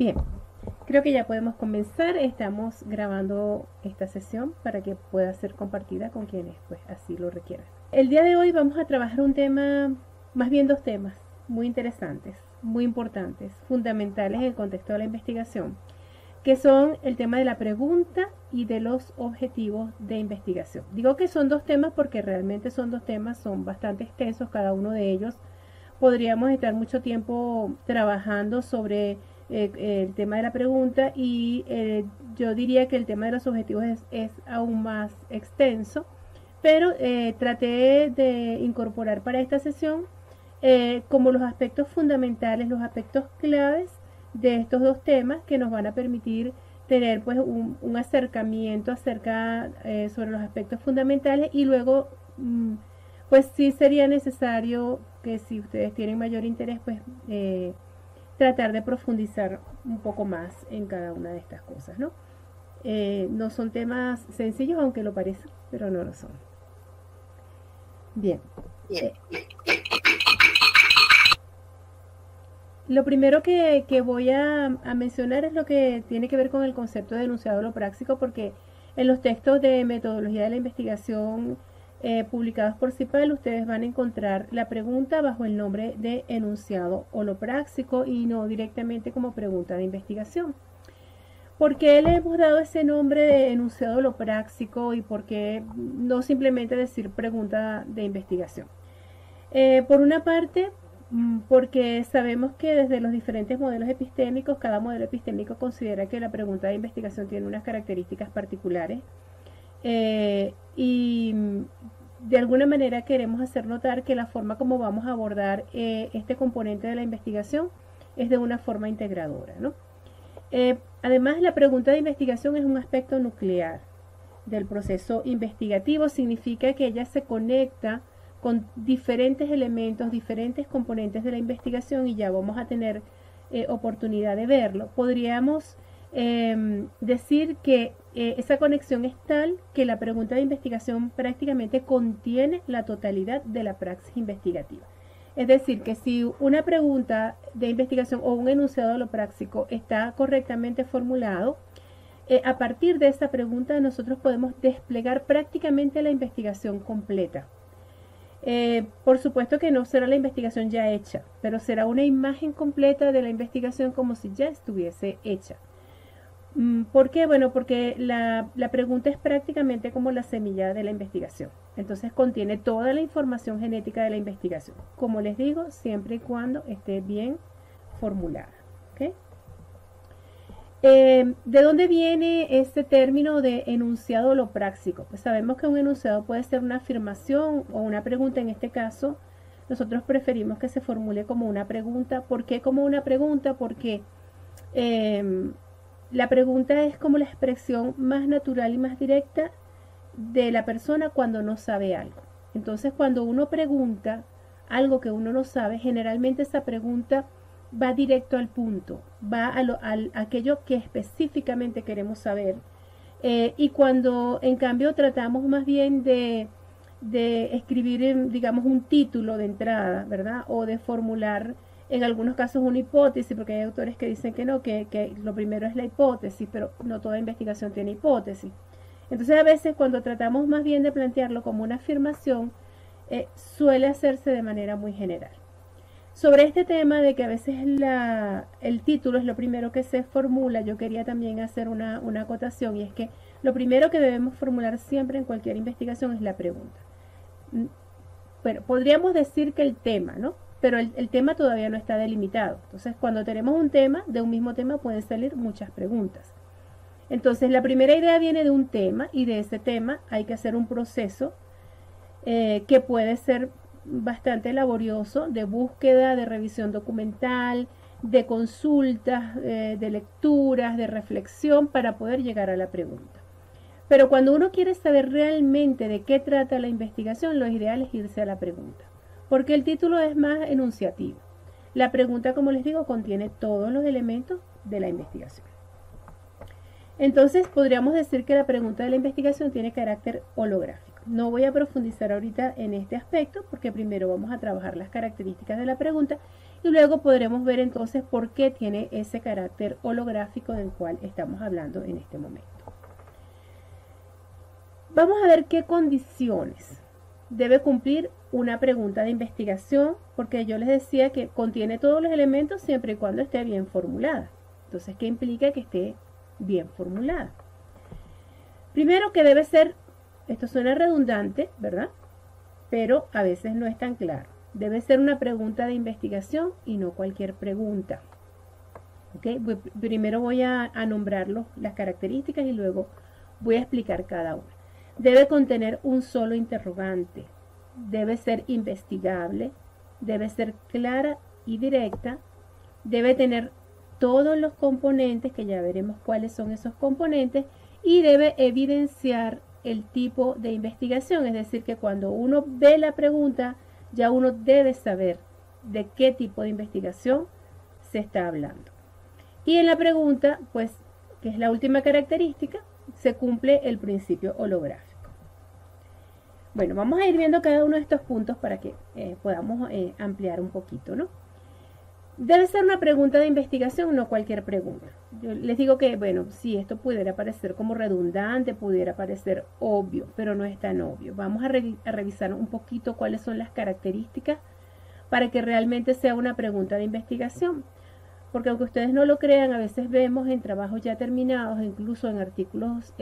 Bien, creo que ya podemos comenzar. Estamos grabando esta sesión para que pueda ser compartida con quienes pues así lo requieran. El día de hoy vamos a trabajar un tema, más bien dos temas muy interesantes, muy importantes, fundamentales en el contexto de la investigación, que son el tema de la pregunta y de los objetivos de investigación. Digo que son dos temas porque realmente son dos temas, son bastante extensos cada uno de ellos. Podríamos estar mucho tiempo trabajando sobre el tema de la pregunta y yo diría que el tema de los objetivos es aún más extenso, pero traté de incorporar para esta sesión como los aspectos fundamentales, los aspectos claves de estos dos temas que nos van a permitir tener pues un acercamiento acerca sobre los aspectos fundamentales y luego pues sí sería necesario que si ustedes tienen mayor interés pues tratar de profundizar un poco más en cada una de estas cosas, ¿no? No son temas sencillos aunque lo parecen, pero no lo son. Bien. Lo primero que voy a mencionar es lo que tiene que ver con el concepto de enunciado holopráxico, porque en los textos de metodología de la investigación publicados por CIPAL ustedes van a encontrar la pregunta bajo el nombre de enunciado holopráxico y no directamente como pregunta de investigación. ¿Por qué le hemos dado ese nombre de enunciado holopráxico y por qué no simplemente decir pregunta de investigación? Por una parte, porque sabemos que desde los diferentes modelos epistémicos, cada modelo epistémico considera que la pregunta de investigación tiene unas características particulares y de alguna manera queremos hacer notar que la forma como vamos a abordar este componente de la investigación es de una forma integradora, ¿no? Además, la pregunta de investigación es un aspecto nuclear del proceso investigativo, significa que ella se conecta con diferentes elementos, diferentes componentes de la investigación y ya vamos a tener oportunidad de verlo. Podríamos decir que esa conexión es tal que la pregunta de investigación prácticamente contiene la totalidad de la praxis investigativa. Es decir, que si una pregunta de investigación o un enunciado holopráxico está correctamente formulado, a partir de esa pregunta nosotros podemos desplegar prácticamente la investigación completa. Por supuesto que no será la investigación ya hecha, pero será una imagen completa de la investigación como si ya estuviese hecha. ¿Por qué? Bueno, porque la pregunta es prácticamente como la semilla de la investigación. Entonces contiene toda la información genética de la investigación. Como les digo, siempre y cuando esté bien formulada. ¿Okay? ¿De dónde viene este término de enunciado holopráxico? Pues sabemos que un enunciado puede ser una afirmación o una pregunta. En este caso, nosotros preferimos que se formule como una pregunta. ¿Por qué como una pregunta? Porque la pregunta es como la expresión más natural y más directa de la persona cuando no sabe algo. Entonces, cuando uno pregunta algo que uno no sabe, generalmente esa pregunta va directo al punto, va a aquello que específicamente queremos saber. Y cuando en cambio tratamos más bien de escribir, digamos, un título de entrada, ¿verdad? O de formular en algunos casos una hipótesis, porque hay autores que dicen que no, que lo primero es la hipótesis, pero no toda investigación tiene hipótesis. Entonces a veces cuando tratamos más bien de plantearlo como una afirmación, suele hacerse de manera muy general. Sobre este tema de que a veces el título es lo primero que se formula, yo quería también hacer una acotación, y es que lo primero que debemos formular siempre en cualquier investigación es la pregunta. Bueno, podríamos decir que el tema, ¿no? Pero el tema todavía no está delimitado. Entonces, cuando tenemos un tema, de un mismo tema pueden salir muchas preguntas. Entonces, la primera idea viene de un tema y de ese tema hay que hacer un proceso que puede ser bastante laborioso de búsqueda, de revisión documental, de consultas, de lecturas, de reflexión para poder llegar a la pregunta. Pero cuando uno quiere saber realmente de qué trata la investigación, lo ideal es irse a la pregunta, porque el título es más enunciativo. La pregunta, como les digo, contiene todos los elementos de la investigación. Entonces, podríamos decir que la pregunta de la investigación tiene carácter holográfico. No voy a profundizar ahorita en este aspecto porque primero vamos a trabajar las características de la pregunta y luego podremos ver entonces por qué tiene ese carácter holográfico del cual estamos hablando en este momento. Vamos a ver qué condiciones debe cumplir una pregunta de investigación, porque yo les decía que contiene todos los elementos siempre y cuando esté bien formulada. Entonces, ¿qué implica que esté bien formulada? Primero que debe ser, esto suena redundante, ¿verdad? Pero a veces no es tan claro. Debe ser una pregunta de investigación y no cualquier pregunta. ¿Okay? Primero voy a nombrar las características y luego voy a explicar cada una. Debe contener un solo interrogante. Debe ser investigable. Debe ser clara y directa. Debe tener todos los componentes, que ya veremos cuáles son esos componentes, y debe evidenciar el tipo de investigación, es decir, que cuando uno ve la pregunta, ya uno debe saber de qué tipo de investigación se está hablando. Y en la pregunta, pues, que es la última característica, se cumple el principio holográfico. Bueno, vamos a ir viendo cada uno de estos puntos para que podamos ampliar un poquito, ¿no? Debe ser una pregunta de investigación, no cualquier pregunta. Yo les digo que, bueno, sí, esto pudiera parecer como redundante, pudiera parecer obvio, pero no es tan obvio. Vamos a revisar un poquito cuáles son las características para que realmente sea una pregunta de investigación. Porque aunque ustedes no lo crean, a veces vemos en trabajos ya terminados, incluso en artículos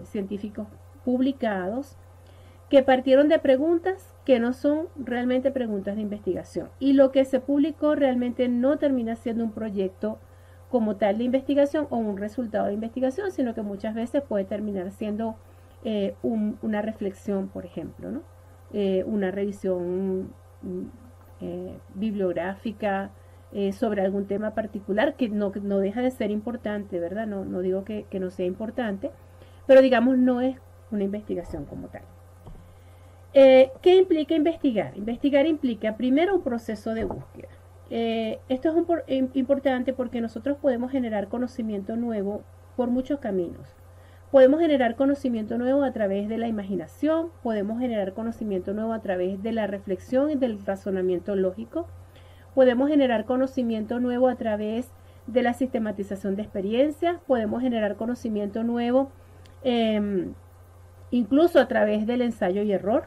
científicos publicados, que partieron de preguntas que no son realmente preguntas de investigación. Y lo que se publicó realmente no termina siendo un proyecto como tal de investigación o un resultado de investigación, sino que muchas veces puede terminar siendo una reflexión, por ejemplo, ¿no? Una revisión bibliográfica sobre algún tema particular que no deja de ser importante, ¿verdad? No digo que no sea importante, pero digamos no es una investigación como tal. ¿Qué implica investigar? Investigar implica primero un proceso de búsqueda. Esto es importante porque nosotros podemos generar conocimiento nuevo por muchos caminos. Podemos generar conocimiento nuevo a través de la imaginación, podemos generar conocimiento nuevo a través de la reflexión y del razonamiento lógico, podemos generar conocimiento nuevo a través de la sistematización de experiencias, podemos generar conocimiento nuevo incluso a través del ensayo y error.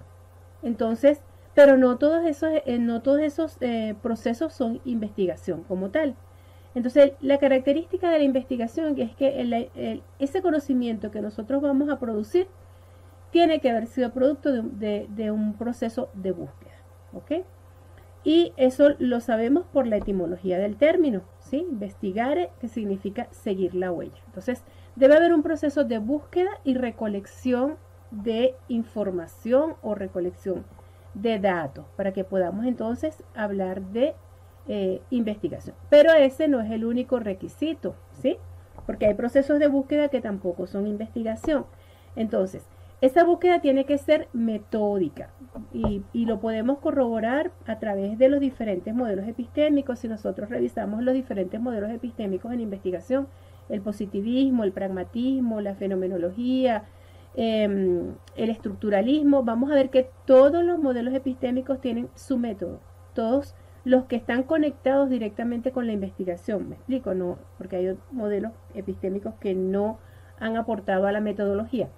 Entonces, pero no todos esos procesos son investigación como tal. Entonces, la característica de la investigación es que ese conocimiento que nosotros vamos a producir tiene que haber sido producto de un proceso de búsqueda, ¿ok? Y eso lo sabemos por la etimología del término, ¿sí? Investigare, que significa seguir la huella. Entonces, debe haber un proceso de búsqueda y recolección de información o recolección de datos para que podamos entonces hablar de investigación. Pero ese no es el único requisito, ¿sí? Porque hay procesos de búsqueda que tampoco son investigación. Entonces, esa búsqueda tiene que ser metódica y lo podemos corroborar a través de los diferentes modelos epistémicos. Si nosotros revisamos los diferentes modelos epistémicos en investigación, el positivismo, el pragmatismo, la fenomenología, el estructuralismo, vamos a ver que todos los modelos epistémicos tienen su método, todos los que están conectados directamente con la investigación. ¿Me explico? No, porque hay modelos epistémicos que no han aportado a la metodología,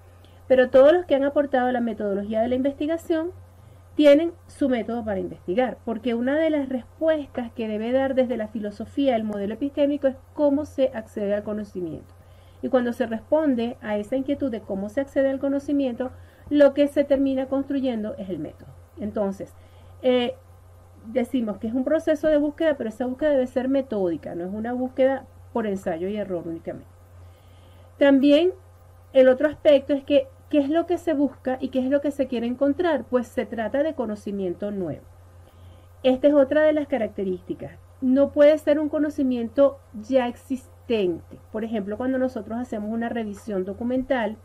pero todos los que han aportado a la metodología de la investigación tienen su método para investigar, porque una de las respuestas que debe dar desde la filosofía el modelo epistémico es cómo se accede al conocimiento. Y cuando se responde a esa inquietud de cómo se accede al conocimiento, lo que se termina construyendo es el método. Entonces, decimos que es un proceso de búsqueda, pero esa búsqueda debe ser metódica, no es una búsqueda por ensayo y error únicamente. También el otro aspecto es que ¿qué es lo que se busca y qué es lo que se quiere encontrar? Pues se trata de conocimiento nuevo. Esta es otra de las características. No puede ser un conocimiento ya existente. Por ejemplo, cuando nosotros hacemos una revisión documental,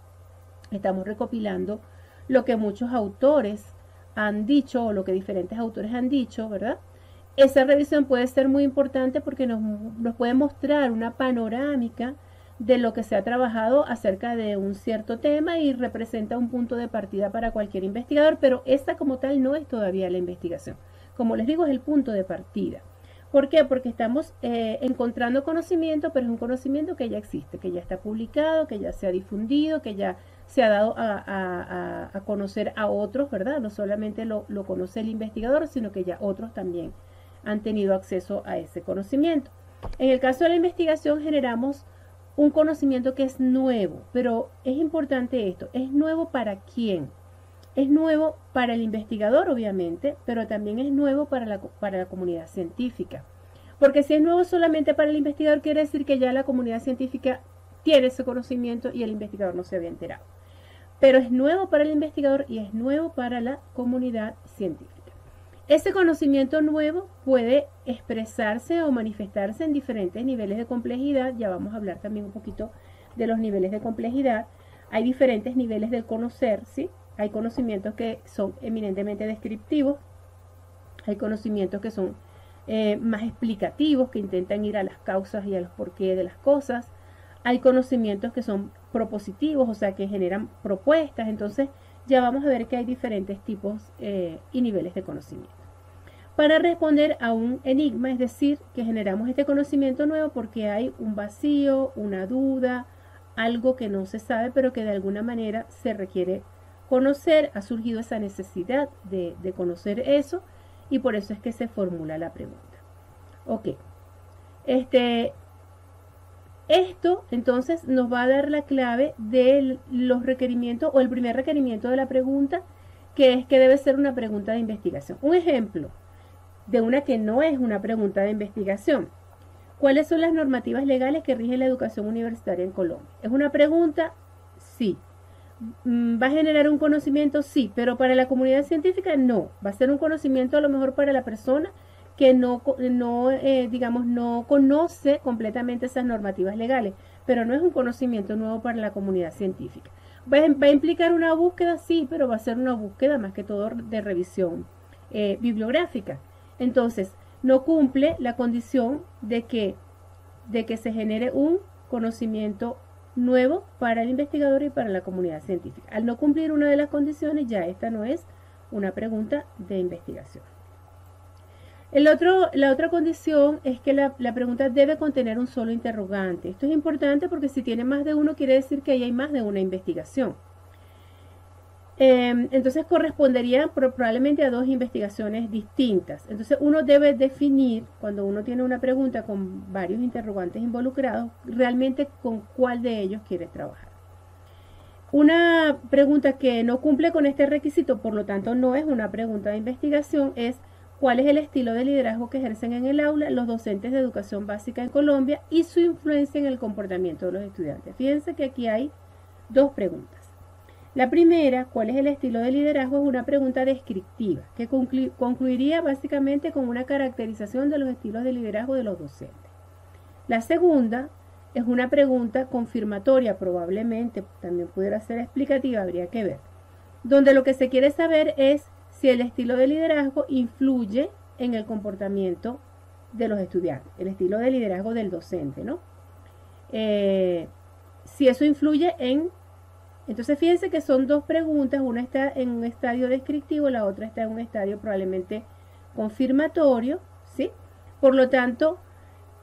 estamos recopilando lo que muchos autores han dicho o lo que diferentes autores han dicho, ¿verdad? Esa revisión puede ser muy importante porque nos puede mostrar una panorámica de lo que se ha trabajado acerca de un cierto tema y representa un punto de partida para cualquier investigador, pero esta como tal no es todavía la investigación. Como les digo, es el punto de partida. ¿Por qué? Porque estamos encontrando conocimiento, pero es un conocimiento que ya existe, que ya está publicado, que ya se ha difundido, que ya se ha dado a conocer a otros, ¿verdad? No solamente lo conoce el investigador, sino que ya otros también han tenido acceso a ese conocimiento. En el caso de la investigación generamos un conocimiento que es nuevo, pero es importante esto, ¿es nuevo para quién? Es nuevo para el investigador, obviamente, pero también es nuevo para la comunidad científica. Porque si es nuevo solamente para el investigador, quiere decir que ya la comunidad científica tiene ese conocimiento y el investigador no se había enterado. Pero es nuevo para el investigador y es nuevo para la comunidad científica. Ese conocimiento nuevo puede expresarse o manifestarse en diferentes niveles de complejidad. Ya vamos a hablar también un poquito de los niveles de complejidad. Hay diferentes niveles del conocer, ¿sí? Hay conocimientos que son eminentemente descriptivos, hay conocimientos que son más explicativos, que intentan ir a las causas y a los porqué de las cosas, hay conocimientos que son propositivos, o sea, que generan propuestas. Entonces ya vamos a ver que hay diferentes tipos y niveles de conocimiento. Para responder a un enigma, es decir, que generamos este conocimiento nuevo porque hay un vacío, una duda, algo que no se sabe, pero que de alguna manera se requiere conocer, ha surgido esa necesidad de conocer eso y por eso es que se formula la pregunta. Ok, esto entonces nos va a dar la clave de los requerimientos o el primer requerimiento de la pregunta, que es que debe ser una pregunta de investigación. Un ejemplo de una que no es una pregunta de investigación. ¿Cuáles son las normativas legales que rigen la educación universitaria en Colombia? ¿Es una pregunta? Sí. ¿Va a generar un conocimiento? Sí, pero para la comunidad científica no. Va a ser un conocimiento a lo mejor para la persona que no conoce completamente esas normativas legales, pero no es un conocimiento nuevo para la comunidad científica. ¿Va a implicar una búsqueda? Sí, pero va a ser una búsqueda más que todo de revisión bibliográfica. Entonces, no cumple la condición de que se genere un conocimiento nuevo para el investigador y para la comunidad científica. Al no cumplir una de las condiciones, ya esta no es una pregunta de investigación. La otra condición es que la pregunta debe contener un solo interrogante. Esto es importante porque si tiene más de uno, quiere decir que ahí hay más de una investigación. Entonces correspondería probablemente a dos investigaciones distintas. Entonces uno debe definir, cuando uno tiene una pregunta con varios interrogantes involucrados, realmente con cuál de ellos quiere trabajar. Una pregunta que no cumple con este requisito, por lo tanto no es una pregunta de investigación, es cuál es el estilo de liderazgo que ejercen en el aula los docentes de educación básica en Colombia y su influencia en el comportamiento de los estudiantes. Fíjense que aquí hay dos preguntas. La primera, ¿cuál es el estilo de liderazgo? Es una pregunta descriptiva que concluiría básicamente con una caracterización de los estilos de liderazgo de los docentes. La segunda es una pregunta confirmatoria, probablemente también pudiera ser explicativa, habría que ver, donde lo que se quiere saber es si el estilo de liderazgo influye en el comportamiento de los estudiantes, el estilo de liderazgo del docente, ¿no? Si eso influye en... Entonces fíjense que son dos preguntas, una está en un estadio descriptivo, la otra está en un estadio probablemente confirmatorio, ¿sí? Por lo tanto,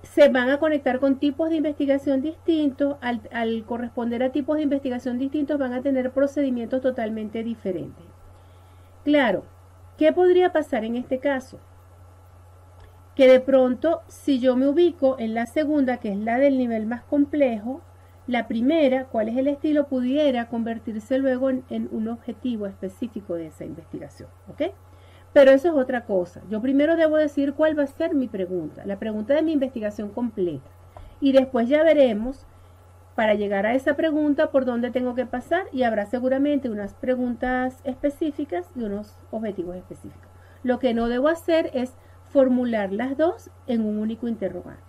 se van a conectar con tipos de investigación distintos, al corresponder a tipos de investigación distintos van a tener procedimientos totalmente diferentes. Claro, ¿qué podría pasar en este caso? Que de pronto, si yo me ubico en la segunda, que es la del nivel más complejo, la primera, cuál es el estilo, pudiera convertirse luego en un objetivo específico de esa investigación, ¿ok? Pero eso es otra cosa. Yo primero debo decir cuál va a ser mi pregunta, la pregunta de mi investigación completa. Y después ya veremos, para llegar a esa pregunta, por dónde tengo que pasar y habrá seguramente unas preguntas específicas y unos objetivos específicos. Lo que no debo hacer es formular las dos en un único interrogante.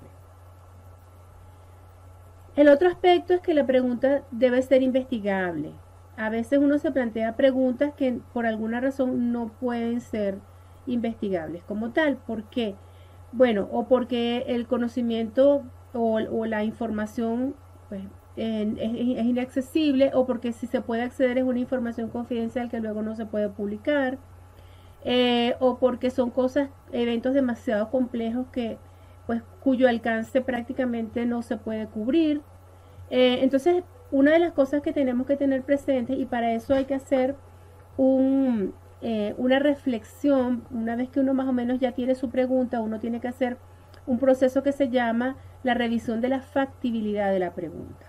El otro aspecto es que la pregunta debe ser investigable. A veces uno se plantea preguntas que por alguna razón no pueden ser investigables como tal. ¿Por qué? Bueno, o porque el conocimiento o la información pues, es inaccesible, o porque si se puede acceder es una información confidencial que luego no se puede publicar, o porque son eventos demasiado complejos pues, cuyo alcance prácticamente no se puede cubrir. Entonces, una de las cosas que tenemos que tener presente, y para eso hay que hacer una reflexión, una vez que uno más o menos ya tiene su pregunta, uno tiene que hacer un proceso que se llama la revisión de la factibilidad de la pregunta,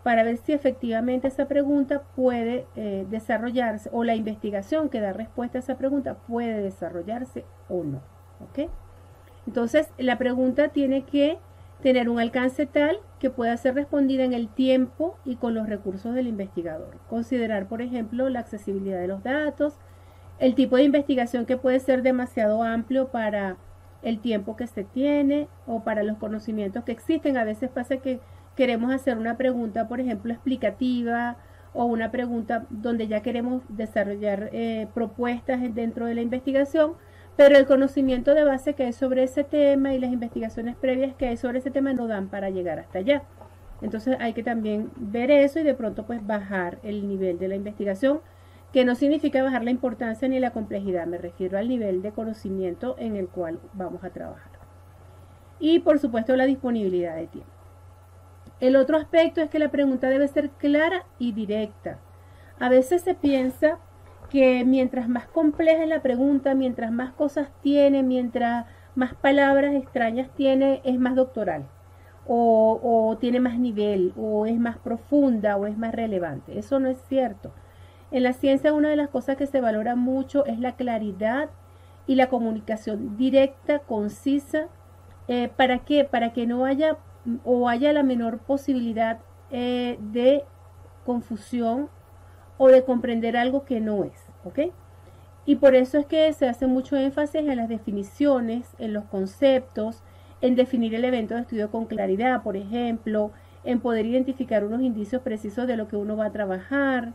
para ver si efectivamente esa pregunta puede desarrollarse, o la investigación que da respuesta a esa pregunta puede desarrollarse o no. ¿Ok? Entonces, la pregunta tiene que tener un alcance tal que pueda ser respondida en el tiempo y con los recursos del investigador. Considerar, por ejemplo, la accesibilidad de los datos, el tipo de investigación que puede ser demasiado amplio para el tiempo que se tiene o para los conocimientos que existen. A veces pasa que queremos hacer una pregunta, por ejemplo, explicativa, o una pregunta donde ya queremos desarrollar propuestas dentro de la investigación, pero el conocimiento de base que hay sobre ese tema y las investigaciones previas que hay sobre ese tema no dan para llegar hasta allá. Entonces hay que también ver eso y de pronto pues bajar el nivel de la investigación, que no significa bajar la importancia ni la complejidad, me refiero al nivel de conocimiento en el cual vamos a trabajar. Y por supuesto la disponibilidad de tiempo. El otro aspecto es que la pregunta debe ser clara y directa. A veces se piensa que mientras más compleja es la pregunta, mientras más cosas tiene, mientras más palabras extrañas tiene, es más doctoral, o tiene más nivel, o es más profunda, o es más relevante. Eso no es cierto. En la ciencia, una de las cosas que se valora mucho es la claridad y la comunicación directa, concisa. ¿Para qué? Para que no haya o haya la menor posibilidad de confusión o de comprender algo que no es, ¿ok? Y por eso es que se hace mucho énfasis en las definiciones, en los conceptos, en definir el evento de estudio con claridad, por ejemplo, en poder identificar unos indicios precisos de lo que uno va a trabajar,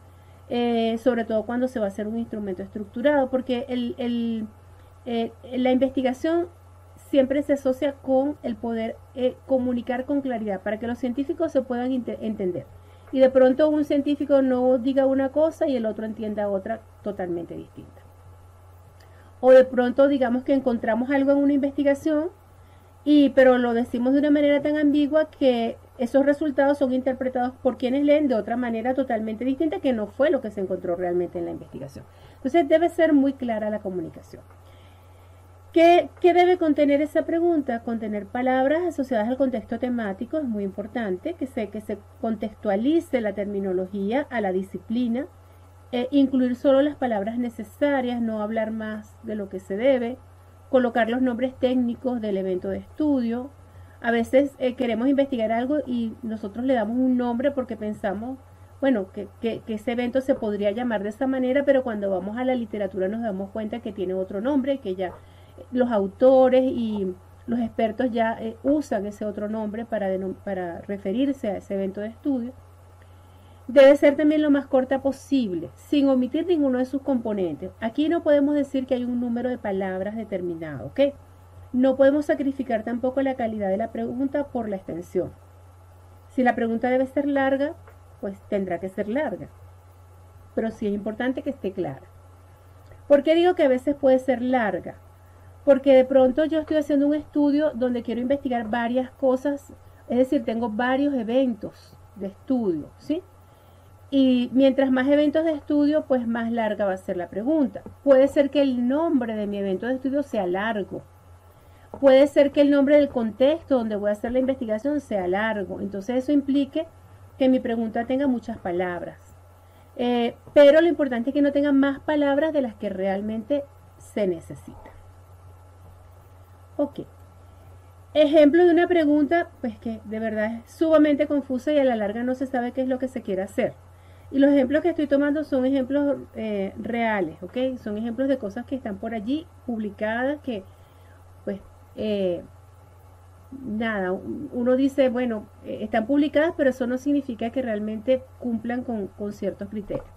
sobre todo cuando se va a hacer un instrumento estructurado, porque la investigación siempre se asocia con el poder comunicar con claridad para que los científicos se puedan entender. Y de pronto un científico no diga una cosa y el otro entienda otra totalmente distinta. O de pronto digamos que encontramos algo en una investigación, pero lo decimos de una manera tan ambigua que esos resultados son interpretados por quienes leen de otra manera totalmente distinta, que no fue lo que se encontró realmente en la investigación. Entonces debe ser muy clara la comunicación. ¿Qué debe contener esa pregunta? Contener palabras asociadas al contexto temático, es muy importante, que se contextualice la terminología a la disciplina, incluir solo las palabras necesarias, no hablar más de lo que se debe, colocar los nombres técnicos del evento de estudio. A veces queremos investigar algo y nosotros le damos un nombre porque pensamos, bueno, que ese evento se podría llamar de esa manera, pero cuando vamos a la literatura nos damos cuenta que tiene otro nombre, que ya los autores y los expertos ya usan ese otro nombre para referirse a ese evento de estudio. Debe ser también lo más corta posible, sin omitir ninguno de sus componentes. Aquí no podemos decir que hay un número de palabras determinado, ¿ok? No podemos sacrificar tampoco la calidad de la pregunta por la extensión. Si la pregunta debe ser larga, pues tendrá que ser larga. Pero sí es importante que esté clara. ¿Por qué digo que a veces puede ser larga? Porque de pronto yo estoy haciendo un estudio donde quiero investigar varias cosas, es decir, tengo varios eventos de estudio, ¿sí? Y mientras más eventos de estudio, pues más larga va a ser la pregunta. Puede ser que el nombre de mi evento de estudio sea largo. Puede ser que el nombre del contexto donde voy a hacer la investigación sea largo. Entonces eso implique que mi pregunta tenga muchas palabras. Pero lo importante es que no tenga más palabras de las que realmente se necesitan. Ok. Ejemplo de una pregunta, pues que de verdad es sumamente confusa y a la larga no se sabe qué es lo que se quiere hacer. Y los ejemplos que estoy tomando son ejemplos reales, ¿ok? Son ejemplos de cosas que están por allí publicadas que, pues, nada, uno dice, bueno, están publicadas, pero eso no significa que realmente cumplan con ciertos criterios.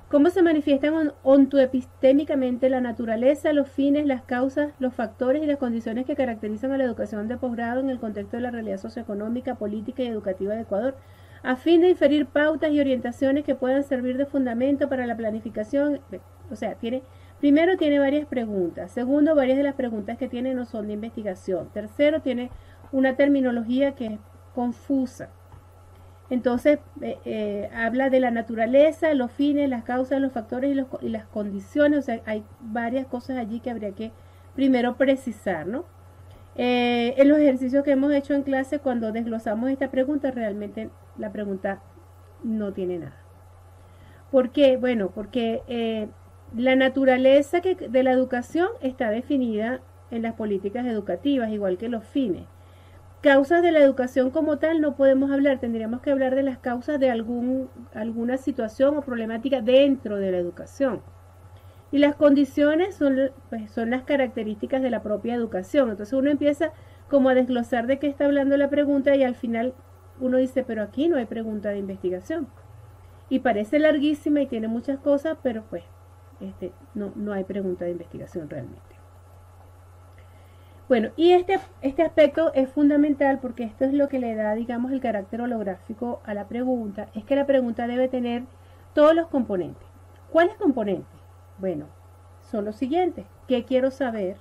¿Cómo se manifiestan ontoepistémicamente la naturaleza, los fines, las causas, los factores y las condiciones que caracterizan a la educación de posgrado en el contexto de la realidad socioeconómica, política y educativa de Ecuador? a fin de inferir pautas y orientaciones que puedan servir de fundamento para la planificación. O sea, primero tiene varias preguntas. Segundo, varias de las preguntas que tiene no son de investigación. Tercero, tiene una terminología que es confusa. Entonces, habla de la naturaleza, los fines, las causas, los factores y las condiciones. O sea, hay varias cosas allí que habría que primero precisar, ¿no? En los ejercicios que hemos hecho en clase, cuando desglosamos esta pregunta, realmente la pregunta no tiene nada. ¿Por qué? Bueno, porque la naturaleza de la educación está definida en las políticas educativas, igual que los fines. Causas de la educación como tal no podemos hablar, tendríamos que hablar de las causas de alguna situación o problemática dentro de la educación. Y las condiciones son las características de la propia educación. Entonces uno empieza como a desglosar de qué está hablando la pregunta y al final uno dice, pero aquí no hay pregunta de investigación. Y parece larguísima y tiene muchas cosas, pero pues no hay pregunta de investigación realmente. Bueno, y este aspecto es fundamental porque esto es lo que le da, digamos, el carácter holográfico a la pregunta. Es que la pregunta debe tener todos los componentes. ¿Cuáles componentes? Bueno, son los siguientes. ¿Qué quiero saber?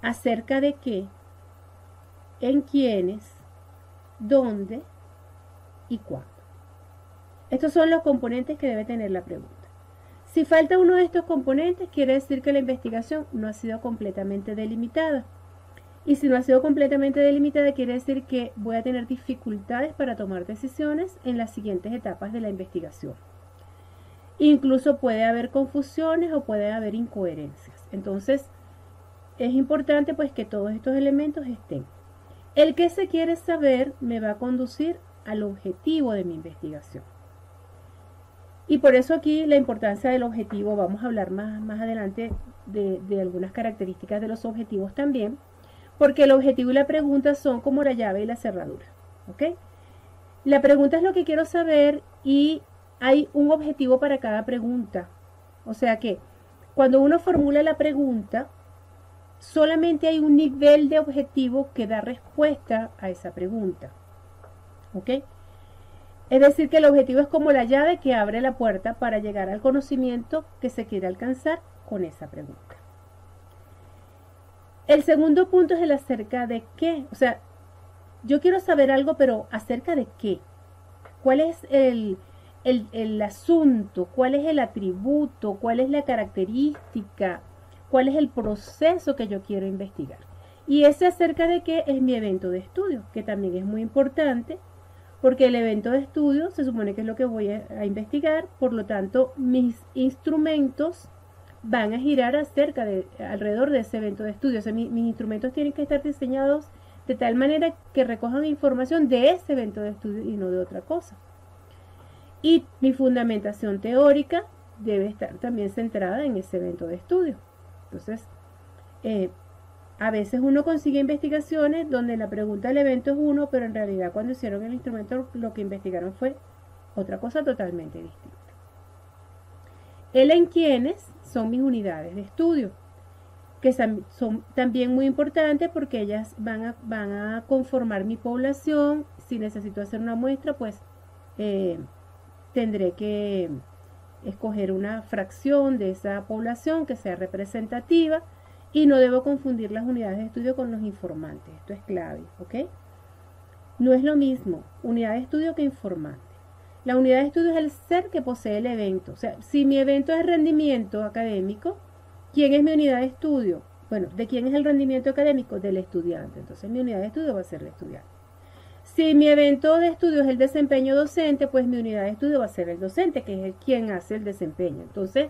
¿Acerca de qué? ¿En quiénes? ¿Dónde? ¿Y cuándo? Estos son los componentes que debe tener la pregunta. Si falta uno de estos componentes, quiere decir que la investigación no ha sido completamente delimitada. Y si no ha sido completamente delimitada, quiere decir que voy a tener dificultades para tomar decisiones en las siguientes etapas de la investigación. Incluso puede haber confusiones o puede haber incoherencias. Entonces, es importante pues que todos estos elementos estén. El que se quiere saber me va a conducir al objetivo de mi investigación. Y por eso aquí la importancia del objetivo, vamos a hablar más adelante de algunas características de los objetivos también, porque el objetivo y la pregunta son como la llave y la cerradura, ¿ok? La pregunta es lo que quiero saber y hay un objetivo para cada pregunta. O sea que cuando uno formula la pregunta, solamente hay un nivel de objetivo que da respuesta a esa pregunta, ¿ok? Es decir, que el objetivo es como la llave que abre la puerta para llegar al conocimiento que se quiere alcanzar con esa pregunta. El segundo punto es el acerca de qué. O sea, yo quiero saber algo, pero ¿acerca de qué? ¿Cuál es el asunto? ¿Cuál es el atributo? ¿Cuál es la característica? ¿Cuál es el proceso que yo quiero investigar? Y ese acerca de qué es mi evento de estudio, que también es muy importante. Porque el evento de estudio se supone que es lo que voy a investigar, por lo tanto mis instrumentos van a girar alrededor de ese evento de estudio. O sea, mis instrumentos tienen que estar diseñados de tal manera que recojan información de ese evento de estudio y no de otra cosa. Y mi fundamentación teórica debe estar también centrada en ese evento de estudio. Entonces, a veces uno consigue investigaciones donde la pregunta del evento es uno, pero en realidad cuando hicieron el instrumento lo que investigaron fue otra cosa totalmente distinta. El en quiénes son mis unidades de estudio, que son también muy importantes porque ellas van a conformar mi población. Si necesito hacer una muestra, pues tendré que escoger una fracción de esa población que sea representativa. Y no debo confundir las unidades de estudio con los informantes. Esto es clave, ¿ok? No es lo mismo unidad de estudio que informante. La unidad de estudio es el ser que posee el evento. O sea, si mi evento es rendimiento académico, ¿quién es mi unidad de estudio? Bueno, ¿de quién es el rendimiento académico? Del estudiante. Entonces mi unidad de estudio va a ser el estudiante. Si mi evento de estudio es el desempeño docente, pues mi unidad de estudio va a ser el docente, que es quien hace el desempeño. Entonces,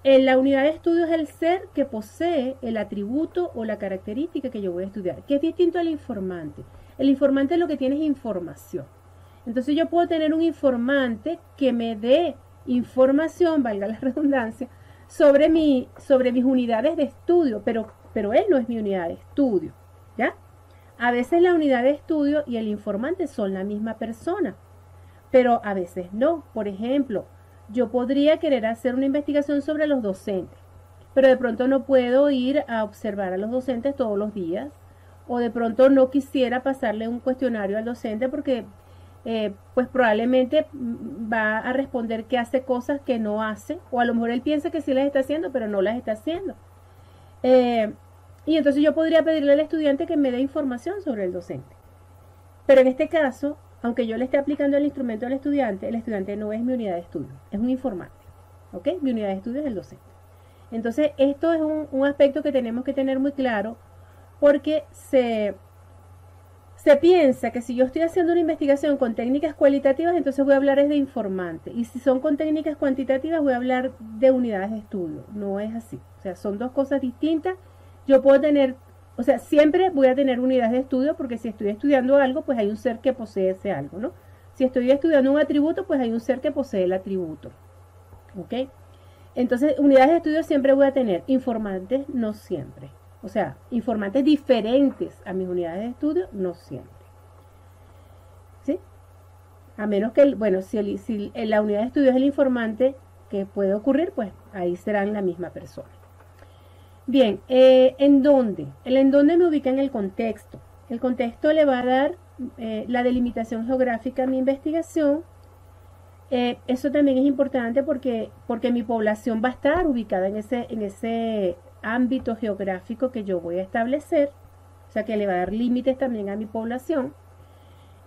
en la unidad de estudio es el ser que posee el atributo o la característica que yo voy a estudiar, que es distinto al informante. El informante lo que tiene es información. Entonces yo puedo tener un informante que me dé información, valga la redundancia, sobre mis unidades de estudio, pero él no es mi unidad de estudio, ¿ya? A veces la unidad de estudio y el informante son la misma persona, pero a veces no. Por ejemplo, yo podría querer hacer una investigación sobre los docentes, pero de pronto no puedo ir a observar a los docentes todos los días, o de pronto no quisiera pasarle un cuestionario al docente porque pues probablemente va a responder que hace cosas que no hace, o a lo mejor él piensa que sí las está haciendo, pero no las está haciendo. Y entonces yo podría pedirle al estudiante que me dé información sobre el docente. Pero en este caso, aunque yo le esté aplicando el instrumento al estudiante, el estudiante no es mi unidad de estudio, es un informante. ¿Ok? Mi unidad de estudio es el docente. Entonces, esto es un aspecto que tenemos que tener muy claro, porque se piensa que si yo estoy haciendo una investigación con técnicas cualitativas, entonces voy a hablar es de informante. Y si son con técnicas cuantitativas, voy a hablar de unidades de estudio. No es así. O sea, son dos cosas distintas. Yo puedo tener, o sea, siempre voy a tener unidades de estudio, porque si estoy estudiando algo, pues hay un ser que posee ese algo, ¿no? Si estoy estudiando un atributo, pues hay un ser que posee el atributo. ¿Ok? Entonces, unidades de estudio siempre voy a tener, informantes no siempre. O sea, informantes diferentes a mis unidades de estudio, no siempre. ¿Sí? A menos que, bueno, si la unidad de estudio es el informante, que puede ocurrir, pues ahí serán la misma persona. Bien, ¿en dónde? El en dónde me ubica en el contexto. El contexto le va a dar la delimitación geográfica a mi investigación. Eso también es importante porque mi población va a estar ubicada en ese ámbito geográfico que yo voy a establecer, o sea que le va a dar límites también a mi población.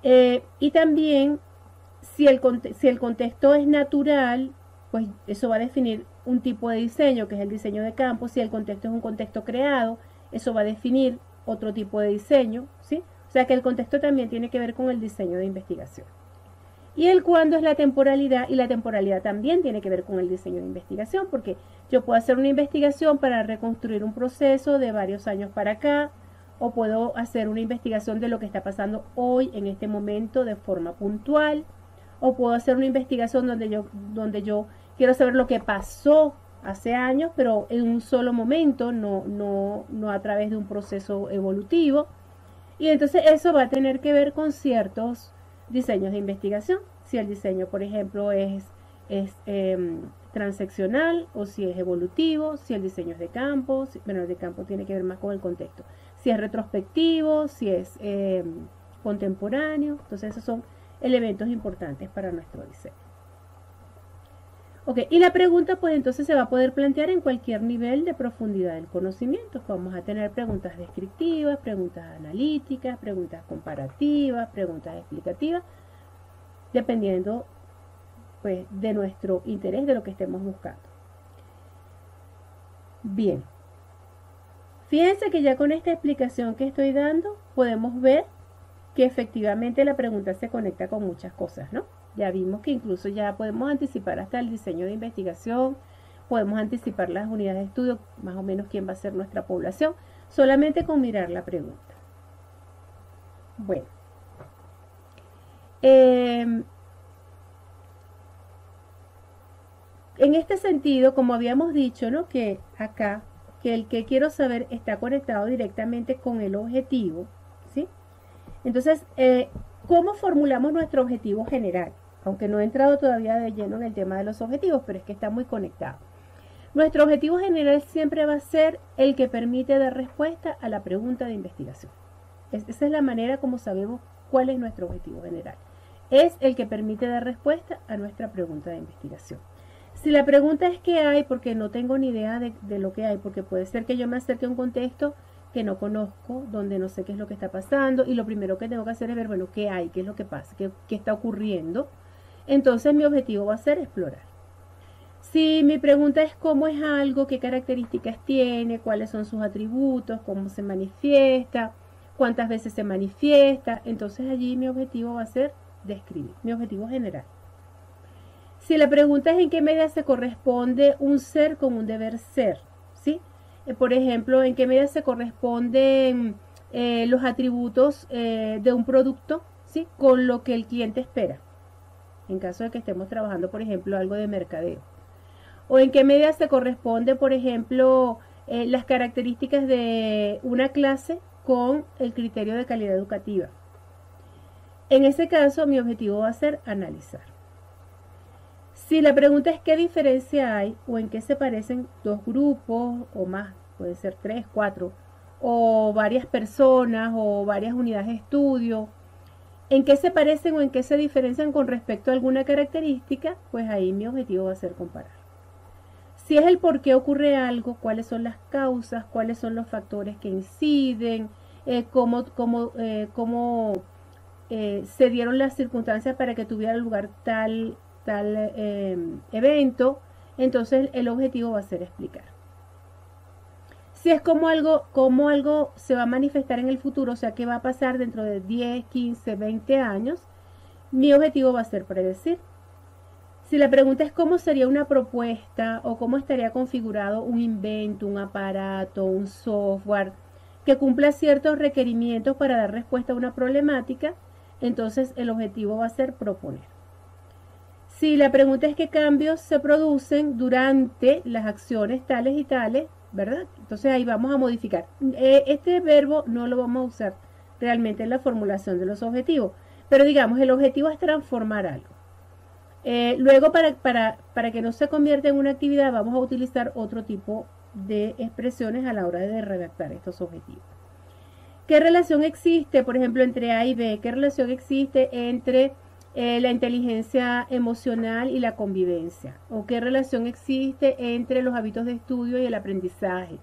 Y también, si el contexto es natural, pues eso va a definir un tipo de diseño, que es el diseño de campo. Si el contexto es un contexto creado, eso va a definir otro tipo de diseño, ¿sí? O sea que el contexto también tiene que ver con el diseño de investigación. Y el cuándo es la temporalidad, y la temporalidad también tiene que ver con el diseño de investigación, porque yo puedo hacer una investigación para reconstruir un proceso de varios años para acá, o puedo hacer una investigación de lo que está pasando hoy, en este momento, de forma puntual, o puedo hacer una investigación donde yo quiero saber lo que pasó hace años, pero en un solo momento, no a través de un proceso evolutivo. Y entonces eso va a tener que ver con ciertos diseños de investigación. Si el diseño, por ejemplo, es transeccional, o si es evolutivo, si el diseño es de campo, bueno, el de campo tiene que ver más con el contexto. Si es retrospectivo, si es contemporáneo. Entonces esos son elementos importantes para nuestro diseño. Ok, y la pregunta pues entonces se va a poder plantear en cualquier nivel de profundidad del conocimiento. Vamos a tener preguntas descriptivas, preguntas analíticas, preguntas comparativas, preguntas explicativas, dependiendo pues de nuestro interés, de lo que estemos buscando. Bien, fíjense que ya con esta explicación que estoy dando podemos ver que efectivamente la pregunta se conecta con muchas cosas, ¿no? Ya vimos que incluso ya podemos anticipar hasta el diseño de investigación, podemos anticipar las unidades de estudio, más o menos quién va a ser nuestra población, solamente con mirar la pregunta. Bueno, en este sentido, como habíamos dicho, ¿no? Que acá, que el que quiero saber está conectado directamente con el objetivo, ¿sí? Entonces, ¿cómo formulamos nuestro objetivo general? Aunque no he entrado todavía de lleno en el tema de los objetivos, pero es que está muy conectado. Nuestro objetivo general siempre va a ser el que permite dar respuesta a la pregunta de investigación. Esa es la manera como sabemos cuál es nuestro objetivo general. Es el que permite dar respuesta a nuestra pregunta de investigación. Si la pregunta es ¿qué hay? Porque no tengo ni idea de lo que hay, porque puede ser que yo me acerque a un contexto que no conozco, donde no sé qué es lo que está pasando, y lo primero que tengo que hacer es ver, bueno, ¿qué hay? ¿Qué es lo que pasa? ¿Qué está ocurriendo? Entonces mi objetivo va a ser explorar. Si mi pregunta es cómo es algo, qué características tiene, cuáles son sus atributos, cómo se manifiesta, cuántas veces se manifiesta, entonces allí mi objetivo va a ser describir, mi objetivo general. Si la pregunta es en qué medida se corresponde un ser con un deber ser, ¿sí? Por ejemplo, en qué medida se corresponden los atributos de un producto, ¿sí? Con lo que el cliente espera, en caso de que estemos trabajando, por ejemplo, algo de mercadeo. O en qué medida se corresponde, por ejemplo, las características de una clase con el criterio de calidad educativa. En ese caso, mi objetivo va a ser analizar. Si la pregunta es qué diferencia hay o en qué se parecen dos grupos o más, puede ser 3, 4, o varias personas o varias unidades de estudio, ¿En qué se parecen o en qué se diferencian con respecto a alguna característica? Pues ahí mi objetivo va a ser comparar. Si es el por qué ocurre algo, cuáles son las causas, cuáles son los factores que inciden, cómo se dieron las circunstancias para que tuviera lugar tal evento, entonces el objetivo va a ser explicar. Si es como algo se va a manifestar en el futuro, o sea, que va a pasar dentro de 10, 15, 20 años, mi objetivo va a ser predecir. Si la pregunta es cómo sería una propuesta o cómo estaría configurado un invento, un aparato, un software que cumpla ciertos requerimientos para dar respuesta a una problemática, entonces el objetivo va a ser proponer. Si la pregunta es qué cambios se producen durante las acciones tales y tales, ¿verdad? Entonces ahí vamos a modificar. Este verbo no lo vamos a usar realmente en la formulación de los objetivos, pero digamos, el objetivo es transformar algo. Luego, para que no se convierta en una actividad, vamos a utilizar otro tipo de expresiones a la hora de redactar estos objetivos. ¿Qué relación existe, por ejemplo, entre A y B? ¿Qué relación existe entre la inteligencia emocional y la convivencia? ¿O qué relación existe entre los hábitos de estudio y el aprendizaje?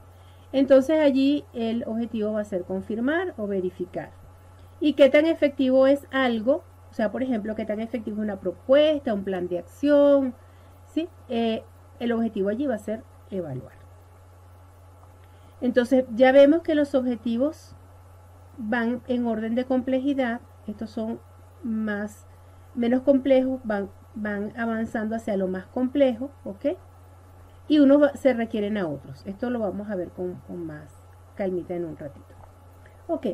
Entonces allí el objetivo va a ser confirmar o verificar. ¿Y qué tan efectivo es algo? O sea, por ejemplo, qué tan efectivo es una propuesta, un plan de acción, ¿sí? El objetivo allí va a ser evaluar. Entonces, ya vemos que los objetivos van en orden de complejidad. Estos son menos complejos, van avanzando hacia lo más complejo, ¿ok? Y unos se requieren a otros. Esto lo vamos a ver con más calmita en un ratito. Ok.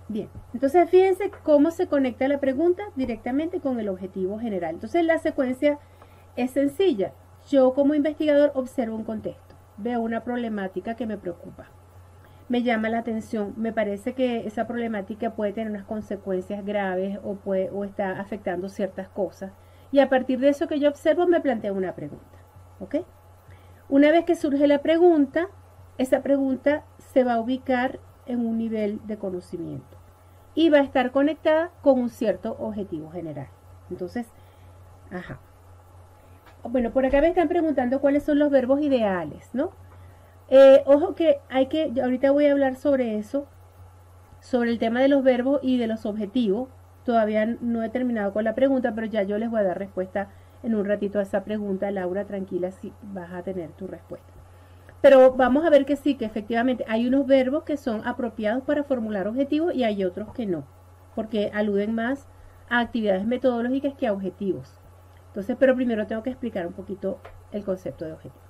Bien, entonces fíjense cómo se conecta la pregunta directamente con el objetivo general. Entonces la secuencia es sencilla. Yo como investigador observo un contexto, veo una problemática que me preocupa, me llama la atención, me parece que esa problemática puede tener unas consecuencias graves o está afectando ciertas cosas. Y a partir de eso que yo observo me planteo una pregunta, ¿ok? Una vez que surge la pregunta, esa pregunta se va a ubicar en un nivel de conocimiento y va a estar conectada con un cierto objetivo general. Entonces, bueno, por acá me están preguntando cuáles son los verbos ideales, ¿no? Ojo que ahorita voy a hablar sobre eso, sobre el tema de los verbos y de los objetivos. Todavía no he terminado con la pregunta, pero ya yo les voy a dar respuesta en un ratito a esa pregunta. Laura, tranquila, si vas a tener tu respuesta. Pero vamos a ver que sí, que efectivamente hay unos verbos que son apropiados para formular objetivos y hay otros que no, porque aluden más a actividades metodológicas que a objetivos. Entonces, pero primero tengo que explicar un poquito el concepto de objetivo.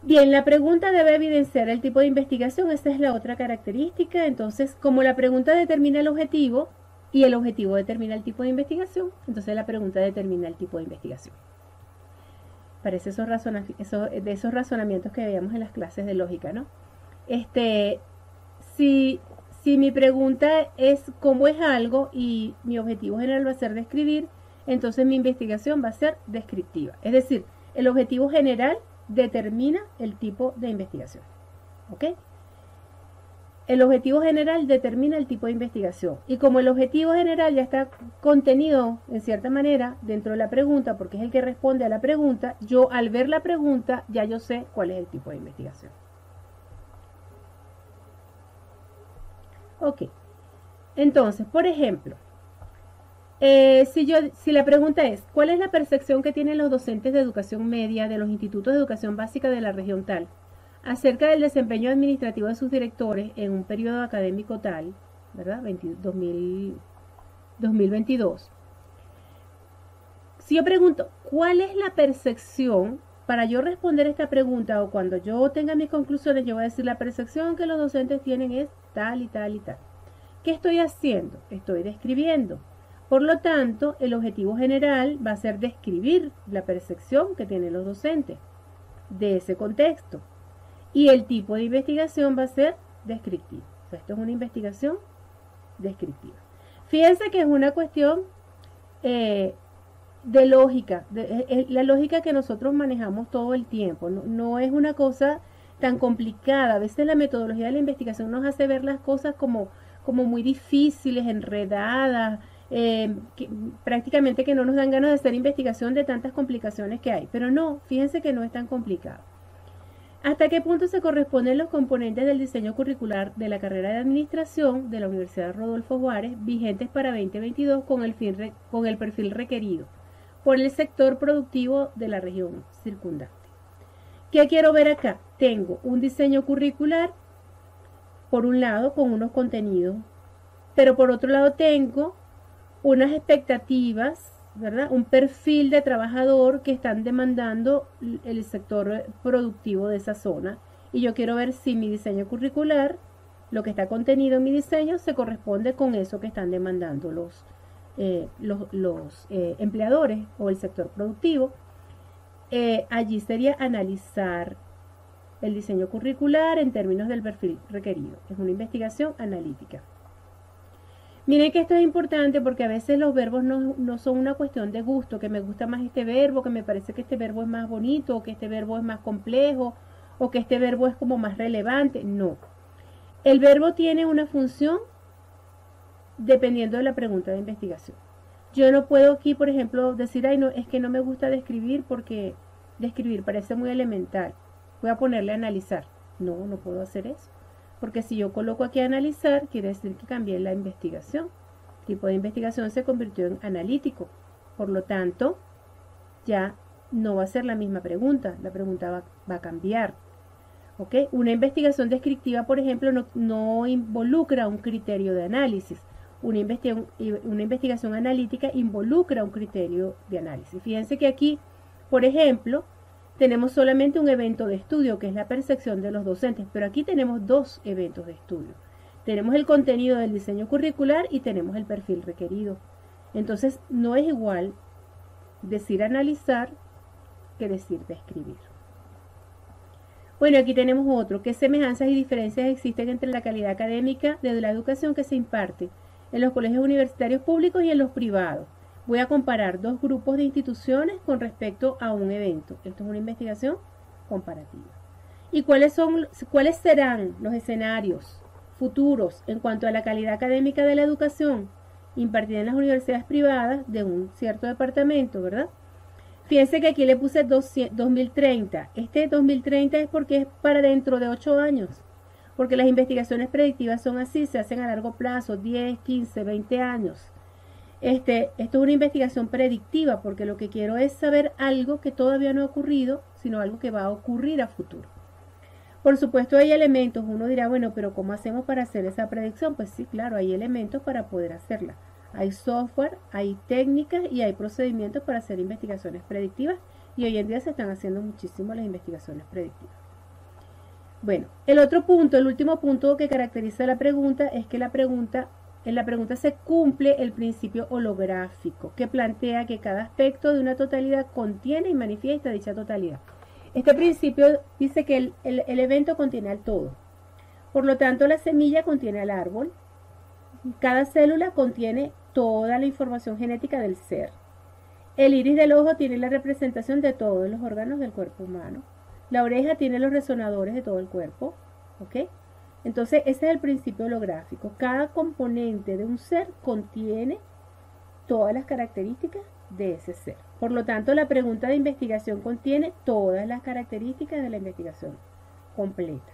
Bien, la pregunta debe evidenciar el tipo de investigación, esa es la otra característica. Entonces, como la pregunta determina el objetivo y el objetivo determina el tipo de investigación, entonces la pregunta determina el tipo de investigación. Parece de esos razonamientos que veíamos en las clases de lógica, ¿no? Si mi pregunta es cómo es algo y mi objetivo general va a ser describir, entonces mi investigación va a ser descriptiva. Es decir, el objetivo general determina el tipo de investigación, ¿ok? El objetivo general determina el tipo de investigación. Y como el objetivo general ya está contenido, en cierta manera, dentro de la pregunta, porque es el que responde a la pregunta, yo al ver la pregunta ya yo sé cuál es el tipo de investigación. Ok. Entonces, por ejemplo, si la pregunta es, ¿cuál es la percepción que tienen los docentes de educación media de los institutos de educación básica de la región tal acerca del desempeño administrativo de sus directores en un periodo académico tal, ¿verdad? 2022. Si yo pregunto, ¿cuál es la percepción? Para yo responder esta pregunta o cuando yo tenga mis conclusiones, yo voy a decir la percepción que los docentes tienen es tal y tal y tal. ¿Qué estoy haciendo? Estoy describiendo. Por lo tanto, el objetivo general va a ser describir la percepción que tienen los docentes de ese contexto. Y el tipo de investigación va a ser descriptivo. O sea, esto es una investigación descriptiva. Fíjense que es una cuestión de lógica, la lógica que nosotros manejamos todo el tiempo. No es una cosa tan complicada. A veces la metodología de la investigación nos hace ver las cosas como muy difíciles, enredadas, prácticamente que no nos dan ganas de hacer investigación de tantas complicaciones que hay. Pero no, fíjense que no es tan complicado. ¿Hasta qué punto se corresponden los componentes del diseño curricular de la carrera de administración de la Universidad Rodolfo Juárez vigentes para 2022 con el perfil requerido por el sector productivo de la región circundante? ¿Qué quiero ver acá? Tengo un diseño curricular, por un lado, con unos contenidos, pero por otro lado tengo unas expectativas, ¿verdad? Un perfil de trabajador que están demandando el sector productivo de esa zona. Y yo quiero ver si mi diseño curricular, lo que está contenido en mi diseño, se corresponde con eso que están demandando los empleadores o el sector productivo. Allí sería analizar el diseño curricular en términos del perfil requerido. Es una investigación analítica. Miren que esto es importante porque a veces los verbos no son una cuestión de gusto, que me gusta más este verbo, que me parece que este verbo es más bonito, o que este verbo es más complejo, o que este verbo es como más relevante. No. El verbo tiene una función dependiendo de la pregunta de investigación. Yo no puedo aquí, por ejemplo, decir, ay, no, es que no me gusta describir porque describir parece muy elemental. Voy a ponerle a analizar. No, no puedo hacer eso. Porque si yo coloco aquí a analizar, quiere decir que cambié la investigación. El tipo de investigación se convirtió en analítico. Por lo tanto, ya no va a ser la misma pregunta. La pregunta va a cambiar. ¿Ok? Una investigación descriptiva, por ejemplo, no involucra un criterio de análisis. Una investigación analítica involucra un criterio de análisis. Fíjense que aquí, por ejemplo, tenemos solamente un evento de estudio, que es la percepción de los docentes, pero aquí tenemos dos eventos de estudio. Tenemos el contenido del diseño curricular y tenemos el perfil requerido. Entonces, no es igual decir analizar que decir describir. Bueno, aquí tenemos otro. ¿Qué semejanzas y diferencias existen entre la calidad académica de la educación que se imparte en los colegios universitarios públicos y en los privados? Voy a comparar dos grupos de instituciones con respecto a un evento. Esto es una investigación comparativa. ¿Y cuáles serán los escenarios futuros en cuanto a la calidad académica de la educación impartida en las universidades privadas de un cierto departamento, verdad? Fíjense que aquí le puse 2030. Este 2030 es porque es para dentro de 8 años. Porque las investigaciones predictivas son así, se hacen a largo plazo, 10, 15, 20 años. Esto es una investigación predictiva porque lo que quiero es saber algo que todavía no ha ocurrido, sino algo que va a ocurrir a futuro. Por supuesto hay elementos, uno dirá, bueno, pero ¿cómo hacemos para hacer esa predicción? Pues sí, claro, hay elementos para poder hacerla. Hay software, hay técnicas y hay procedimientos para hacer investigaciones predictivas y hoy en día se están haciendo muchísimo las investigaciones predictivas. Bueno, el último punto que caracteriza la pregunta es que en la pregunta se cumple el principio holográfico, que plantea que cada aspecto de una totalidad contiene y manifiesta dicha totalidad. Este principio dice que el evento contiene al todo. Por lo tanto, la semilla contiene al árbol. Cada célula contiene toda la información genética del ser. El iris del ojo tiene la representación de todos los órganos del cuerpo humano. La oreja tiene los resonadores de todo el cuerpo. ¿Ok? Entonces, ese es el principio holográfico. Cada componente de un ser contiene todas las características de ese ser. Por lo tanto, la pregunta de investigación contiene todas las características de la investigación completa.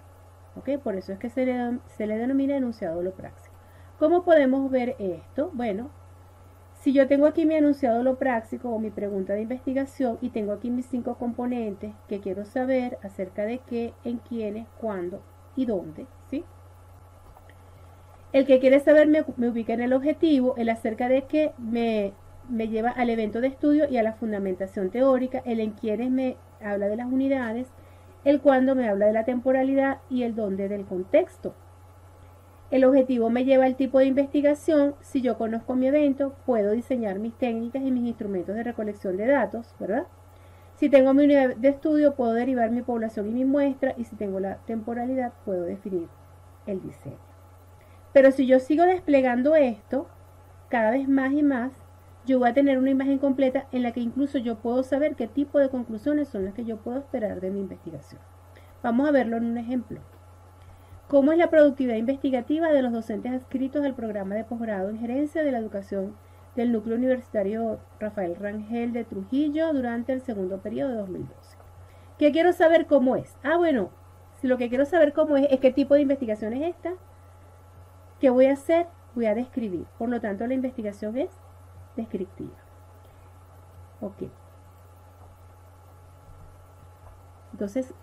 ¿Ok? Por eso es que se le denomina enunciado holopráxico. ¿Cómo podemos ver esto? Bueno, si yo tengo aquí mi enunciado holopráxico o mi pregunta de investigación y tengo aquí mis 5 componentes que quiero saber acerca de qué, en quiénes, cuándo y dónde, ¿sí? El que quiere saber me ubica en el objetivo, el acerca de qué me lleva al evento de estudio y a la fundamentación teórica, el en quiénes me habla de las unidades, el cuándo me habla de la temporalidad y el dónde del contexto. El objetivo me lleva al tipo de investigación. Si yo conozco mi evento, puedo diseñar mis técnicas y mis instrumentos de recolección de datos, ¿verdad? Si tengo mi unidad de estudio, puedo derivar mi población y mi muestra, y si tengo la temporalidad, puedo definir el diseño. Pero si yo sigo desplegando esto, cada vez más y más, yo voy a tener una imagen completa en la que incluso yo puedo saber qué tipo de conclusiones son las que yo puedo esperar de mi investigación. Vamos a verlo en un ejemplo. ¿Cómo es la productividad investigativa de los docentes adscritos al programa de posgrado en gerencia de la educación del núcleo universitario Rafael Rangel de Trujillo durante el segundo periodo de 2012? ¿Qué quiero saber cómo es? Bueno, si lo que quiero saber cómo es qué tipo de investigación es esta. ¿Qué voy a hacer? Voy a describir. Por lo tanto, la investigación es descriptiva. Ok. Entonces,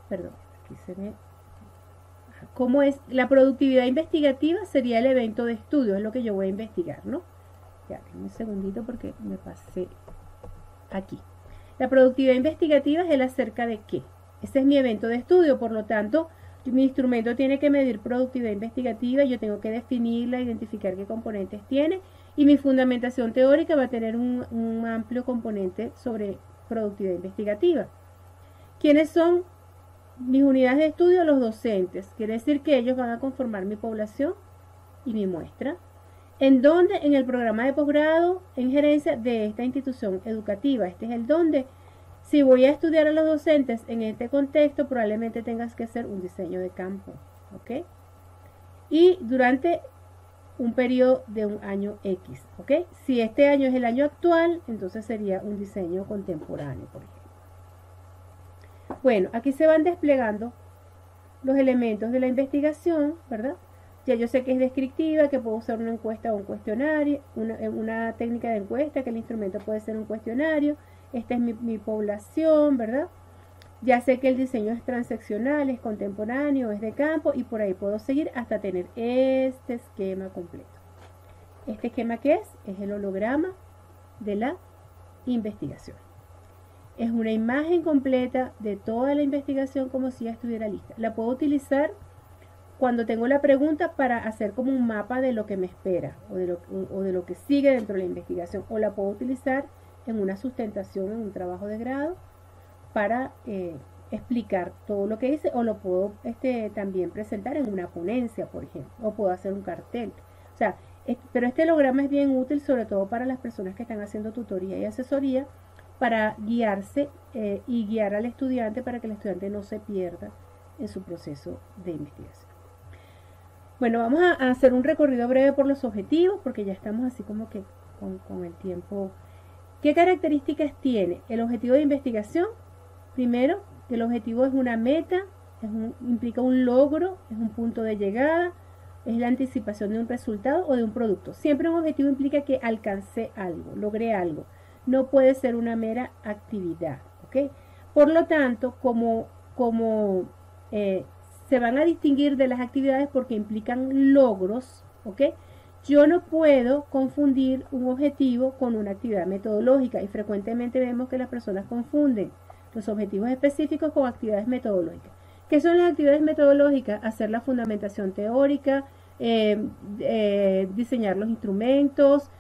perdón, aquí se ve. ¿Cómo es? La productividad investigativa sería el evento de estudio, es lo que yo voy a investigar, ¿no? Ya, un segundito porque me pasé aquí. La productividad investigativa es el acerca de qué. Ese es mi evento de estudio, por lo tanto, mi instrumento tiene que medir productividad investigativa, yo tengo que definirla, identificar qué componentes tiene, y mi fundamentación teórica va a tener un amplio componente sobre productividad investigativa. ¿Quiénes son mis unidades de estudio? Los docentes. Quiere decir que ellos van a conformar mi población y mi muestra. ¿En dónde? En el programa de posgrado en gerencia de esta institución educativa. Este es el donde. Si voy a estudiar a los docentes en este contexto, probablemente tengas que hacer un diseño de campo. ¿Ok? Y durante un periodo de un año X. ¿Ok? Si este año es el año actual, entonces sería un diseño contemporáneo, por ejemplo. Bueno, aquí se van desplegando los elementos de la investigación, ¿verdad? Ya yo sé que es descriptiva, que puedo usar una encuesta o un cuestionario, una técnica de encuesta, que el instrumento puede ser un cuestionario. Esta es mi población, ¿verdad? Ya sé que el diseño es transaccional, es contemporáneo, es de campo, y por ahí puedo seguir hasta tener este esquema completo. ¿Este esquema qué es? Es el holograma de la investigación. Es una imagen completa de toda la investigación como si ya estuviera lista. La puedo utilizar cuando tengo la pregunta para hacer como un mapa de lo que me espera o de lo que sigue dentro de la investigación. O la puedo utilizar en una sustentación, en un trabajo de grado, para explicar todo lo que hice. O lo puedo también presentar en una ponencia, por ejemplo. O puedo hacer un cartel. O sea, pero este holograma es bien útil sobre todo para las personas que están haciendo tutoría y asesoría, para guiarse y guiar al estudiante para que el estudiante no se pierda en su proceso de investigación. Bueno, vamos a hacer un recorrido breve por los objetivos, porque ya estamos así como que con el tiempo. ¿Qué características tiene el objetivo de investigación? Primero, que el objetivo es una meta, implica un logro, es un punto de llegada, es la anticipación de un resultado o de un producto. Siempre un objetivo implica que alcancé algo, logré algo. No puede ser una mera actividad, ¿ok? Por lo tanto, como se van a distinguir de las actividades porque implican logros, ¿ok? Yo no puedo confundir un objetivo con una actividad metodológica, y frecuentemente vemos que las personas confunden los objetivos específicos con actividades metodológicas. ¿Qué son las actividades metodológicas? Hacer la fundamentación teórica, diseñar los instrumentos,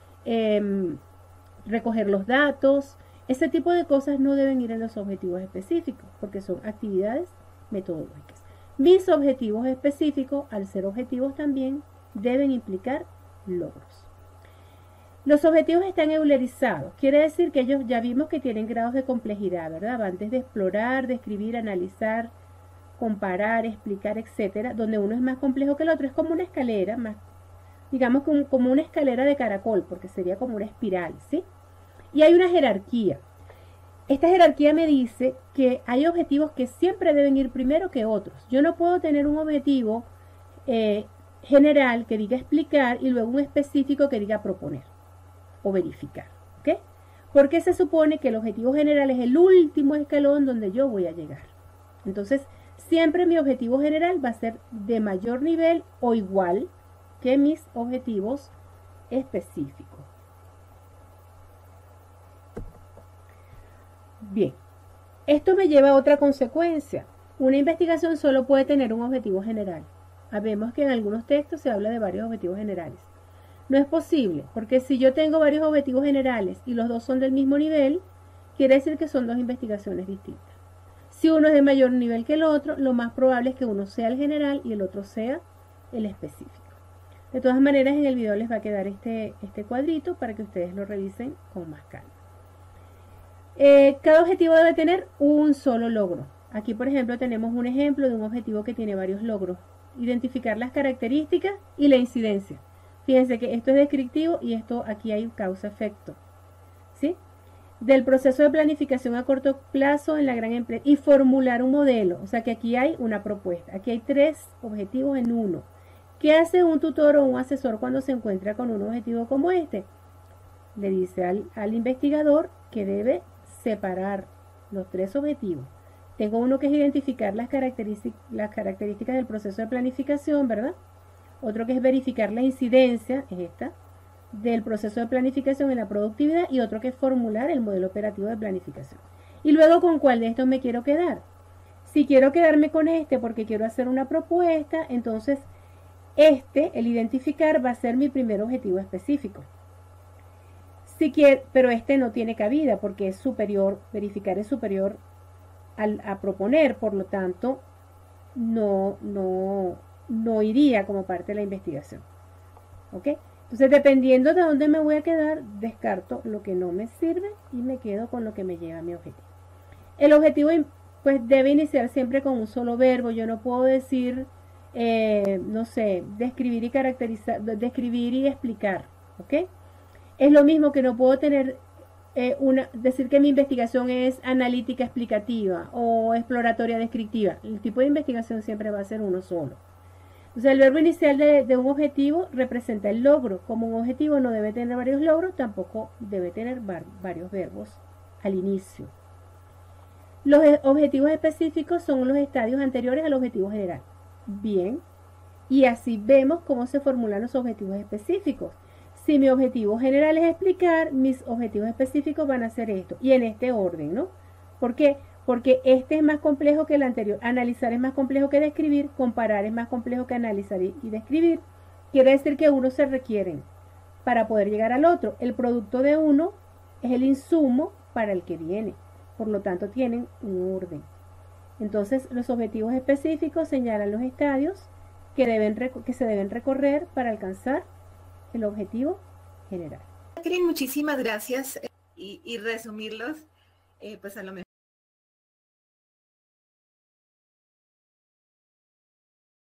recoger los datos. Ese tipo de cosas no deben ir en los objetivos específicos porque son actividades metodológicas. Mis objetivos específicos, al ser objetivos también, deben implicar logros. Los objetivos están eulerizados. Quiere decir que ellos ya vimos que tienen grados de complejidad, ¿verdad? Antes de explorar, describir, analizar, comparar, explicar, etcétera, donde uno es más complejo que el otro. Es como una escalera, más, digamos como una escalera de caracol, porque sería como una espiral, ¿sí? Y hay una jerarquía. Esta jerarquía me dice que hay objetivos que siempre deben ir primero que otros. Yo no puedo tener un objetivo general que diga explicar y luego un específico que diga proponer o verificar, ¿ok? Porque se supone que el objetivo general es el último escalón donde yo voy a llegar. Entonces, siempre mi objetivo general va a ser de mayor nivel o igual que mis objetivos específicos. Bien, esto me lleva a otra consecuencia. Una investigación solo puede tener un objetivo general. Vemos que en algunos textos se habla de varios objetivos generales. No es posible, porque si yo tengo varios objetivos generales y los dos son del mismo nivel, quiere decir que son dos investigaciones distintas. Si uno es de mayor nivel que el otro, lo más probable es que uno sea el general y el otro sea el específico. De todas maneras, en el video les va a quedar este cuadrito para que ustedes lo revisen con más calma. Cada objetivo debe tener un solo logro. Aquí, por ejemplo, tenemos un ejemplo de un objetivo que tiene varios logros. Identificar las características y la incidencia. Fíjense que esto es descriptivo y esto aquí hay causa-efecto. ¿Sí? Del proceso de planificación a corto plazo en la gran empresa y formular un modelo. O sea que aquí hay una propuesta. Aquí hay 3 objetivos en uno. ¿Qué hace un tutor o un asesor cuando se encuentra con un objetivo como este? Le dice al investigador que debe separar los 3 objetivos. Tengo uno que es identificar las características del proceso de planificación, ¿verdad? Otro que es verificar la incidencia, es esta, del proceso de planificación en la productividad, y otro que es formular el modelo operativo de planificación. Y luego, ¿con cuál de estos me quiero quedar? Si quiero quedarme con este porque quiero hacer una propuesta, entonces el identificar, va a ser mi primer objetivo específico. Pero este no tiene cabida porque es superior, verificar es superior a proponer, por lo tanto, no iría como parte de la investigación. ¿Ok? Entonces, dependiendo de dónde me voy a quedar, descarto lo que no me sirve y me quedo con lo que me lleva a mi objetivo. El objetivo, pues, debe iniciar siempre con un solo verbo. Yo no puedo decir, no sé, describir y caracterizar, describir y explicar. ¿Ok? Es lo mismo que no puedo tener decir que mi investigación es analítica explicativa o exploratoria descriptiva. El tipo de investigación siempre va a ser uno solo. O sea, el verbo inicial de un objetivo representa el logro. Como un objetivo no debe tener varios logros, tampoco debe tener varios verbos al inicio. Los objetivos específicos son los estadios anteriores al objetivo general. Bien, y así vemos cómo se formulan los objetivos específicos. Si mi objetivo general es explicar, mis objetivos específicos van a ser esto, y en este orden, ¿no? ¿Por qué? Porque este es más complejo que el anterior. Analizar es más complejo que describir, comparar es más complejo que analizar y describir. Quiere decir que uno se requieren para poder llegar al otro. El producto de uno es el insumo para el que viene. Por lo tanto, tienen un orden. Entonces, los objetivos específicos señalan los estadios que se deben recorrer para alcanzar el objetivo general. Jacqueline, muchísimas gracias y resumirlos, pues a lo mejor